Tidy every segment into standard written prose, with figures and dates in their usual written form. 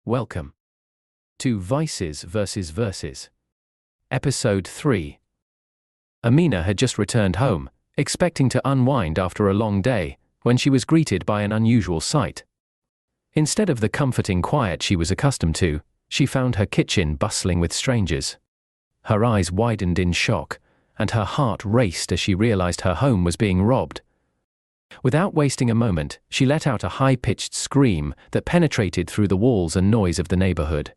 Welcome to Vices vs. Verses. Episode 3. Amina had just returned home, expecting to unwind after a long day, when she was greeted by an unusual sight. Instead of the comforting quiet she was accustomed to, she found her kitchen bustling with strangers. Her eyes widened in shock, and her heart raced as she realized her home was being robbed. Without wasting a moment, she let out a high-pitched scream that penetrated through the walls and noise of the neighborhood.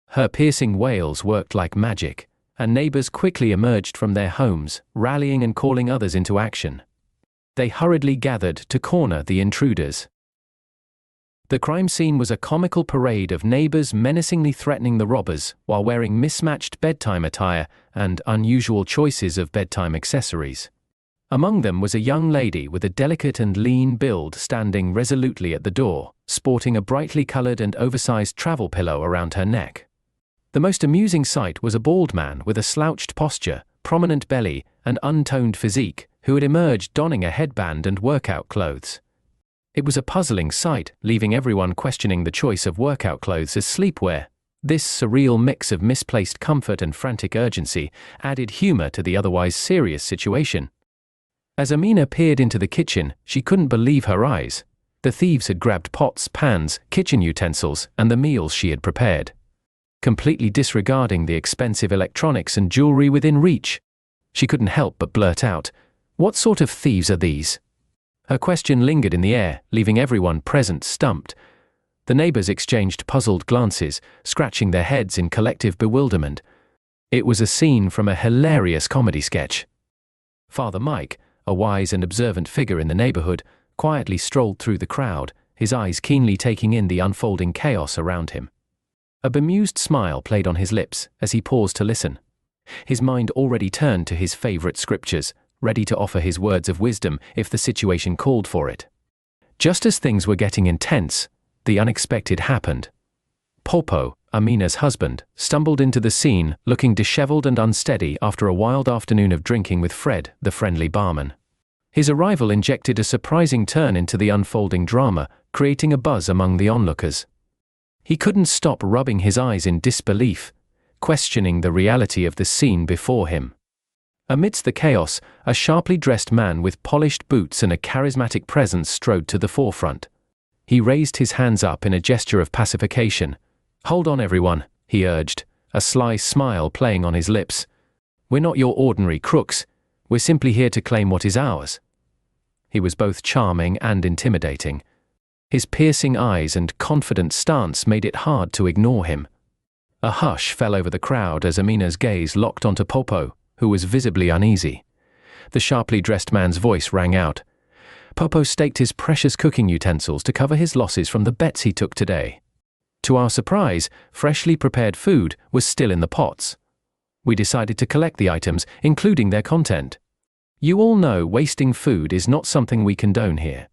Her piercing wails worked like magic, and neighbors quickly emerged from their homes, rallying and calling others into action. They hurriedly gathered to corner the intruders. The crime scene was a comical parade of neighbors menacingly threatening the robbers while wearing mismatched bedtime attire and unusual choices of bedtime accessories. Among them was a young lady with a delicate and lean build standing resolutely at the door, sporting a brightly colored and oversized travel pillow around her neck. The most amusing sight was a bald man with a slouched posture, prominent belly, and untoned physique, who had emerged donning a headband and workout clothes. It was a puzzling sight, leaving everyone questioning the choice of workout clothes as sleepwear. This surreal mix of misplaced comfort and frantic urgency added humor to the otherwise serious situation. As Amina peered into the kitchen, she couldn't believe her eyes. The thieves had grabbed pots, pans, kitchen utensils, and the meals she had prepared, completely disregarding the expensive electronics and jewelry within reach. She couldn't help but blurt out, "What sort of thieves are these?" Her question lingered in the air, leaving everyone present stumped. The neighbors exchanged puzzled glances, scratching their heads in collective bewilderment. It was a scene from a hilarious comedy sketch. Father Mike, a wise and observant figure in the neighborhood, quietly strolled through the crowd, his eyes keenly taking in the unfolding chaos around him. A bemused smile played on his lips as he paused to listen. His mind already turned to his favorite scriptures, ready to offer his words of wisdom if the situation called for it. Just as things were getting intense, the unexpected happened. Popo, Amina's husband, stumbled into the scene, looking disheveled and unsteady after a wild afternoon of drinking with Fred, the friendly barman. His arrival injected a surprising turn into the unfolding drama, creating a buzz among the onlookers. He couldn't stop rubbing his eyes in disbelief, questioning the reality of the scene before him. Amidst the chaos, a sharply dressed man with polished boots and a charismatic presence strode to the forefront. He raised his hands up in a gesture of pacification. "Hold on, everyone," he urged, a sly smile playing on his lips. "We're not your ordinary crooks. We're simply here to claim what is ours." He was both charming and intimidating. His piercing eyes and confident stance made it hard to ignore him. A hush fell over the crowd as Amina's gaze locked onto Popo, who was visibly uneasy. The sharply dressed man's voice rang out. Popo staked his precious cooking utensils to cover his losses from the bets he took today. To our surprise, freshly prepared food was still in the pots. We decided to collect the items, including their content. You all know wasting food is not something we condone here.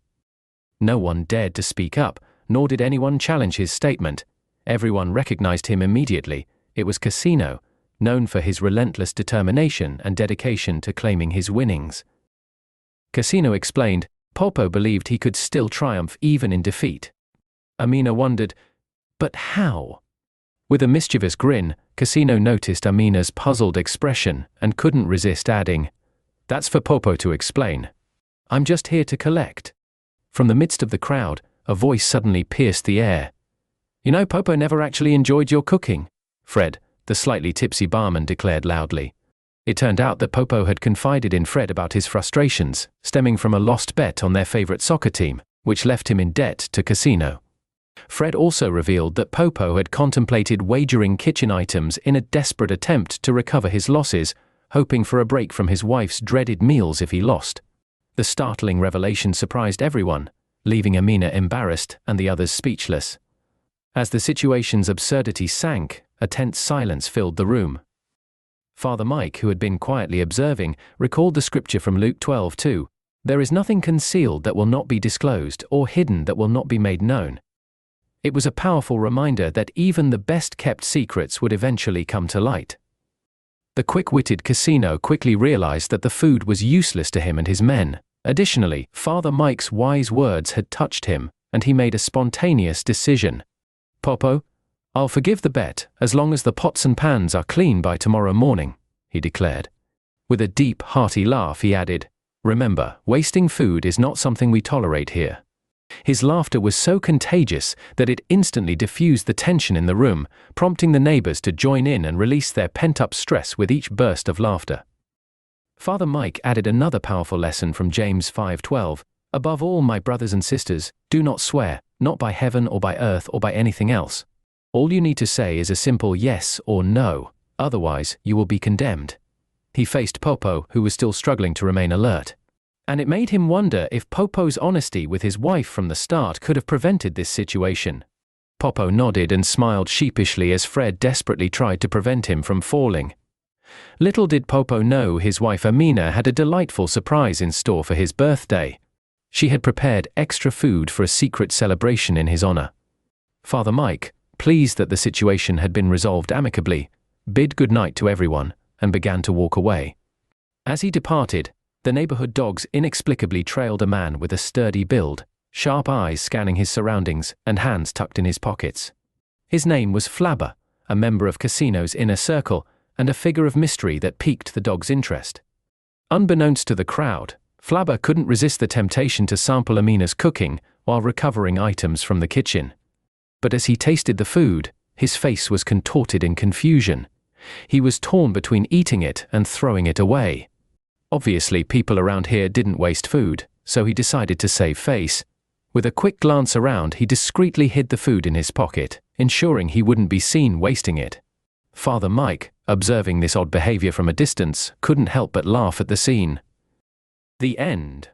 No one dared to speak up, nor did anyone challenge his statement. Everyone recognized him immediately. It was Casino, known for his relentless determination and dedication to claiming his winnings. Casino explained, Popo believed he could still triumph even in defeat. Amina wondered, but how? With a mischievous grin, Casino noticed Amina's puzzled expression and couldn't resist adding, "That's for Popo to explain. I'm just here to collect." From the midst of the crowd, a voice suddenly pierced the air. "You know, Popo never actually enjoyed your cooking," Fred, the slightly tipsy barman, declared loudly. It turned out that Popo had confided in Fred about his frustrations, stemming from a lost bet on their favorite soccer team, which left him in debt to Casino. Fred also revealed that Popo had contemplated wagering kitchen items in a desperate attempt to recover his losses, hoping for a break from his wife's dreaded meals if he lost. The startling revelation surprised everyone, leaving Amina embarrassed and the others speechless. As the situation's absurdity sank, a tense silence filled the room. Father Mike, who had been quietly observing, recalled the scripture from Luke 12:2, "There is nothing concealed that will not be disclosed, or hidden that will not be made known." It was a powerful reminder that even the best-kept secrets would eventually come to light. The quick-witted Casino quickly realized that the food was useless to him and his men. Additionally, Father Mike's wise words had touched him, and he made a spontaneous decision. "Popo, "I'll forgive the bet as long as the pots and pans are clean by tomorrow morning," he declared. With a deep, hearty laugh, he added, "Remember, wasting food is not something we tolerate here." His laughter was so contagious that it instantly diffused the tension in the room, prompting the neighbors to join in and release their pent-up stress with each burst of laughter. Father Mike added another powerful lesson from James 5:12, "Above all, my brothers and sisters, do not swear, not by heaven or by earth or by anything else. All you need to say is a simple yes or no, otherwise you will be condemned." He faced Popo, who was still struggling to remain alert. And it made him wonder if Popo's honesty with his wife from the start could have prevented this situation. Popo nodded and smiled sheepishly as Fred desperately tried to prevent him from falling. Little did Popo know his wife Amina had a delightful surprise in store for his birthday. She had prepared extra food for a secret celebration in his honor. Father Mike, pleased that the situation had been resolved amicably, bid goodnight to everyone and began to walk away. As he departed, the neighborhood dogs inexplicably trailed a man with a sturdy build, sharp eyes scanning his surroundings and hands tucked in his pockets. His name was Flabber, a member of Casino's inner circle and a figure of mystery that piqued the dog's interest. Unbeknownst to the crowd, Flabber couldn't resist the temptation to sample Amina's cooking while recovering items from the kitchen. But as he tasted the food, his face was contorted in confusion. He was torn between eating it and throwing it away. Obviously, people around here didn't waste food, so he decided to save face. With a quick glance around, he discreetly hid the food in his pocket, ensuring he wouldn't be seen wasting it. Father Mike, observing this odd behavior from a distance, couldn't help but laugh at the scene. The end.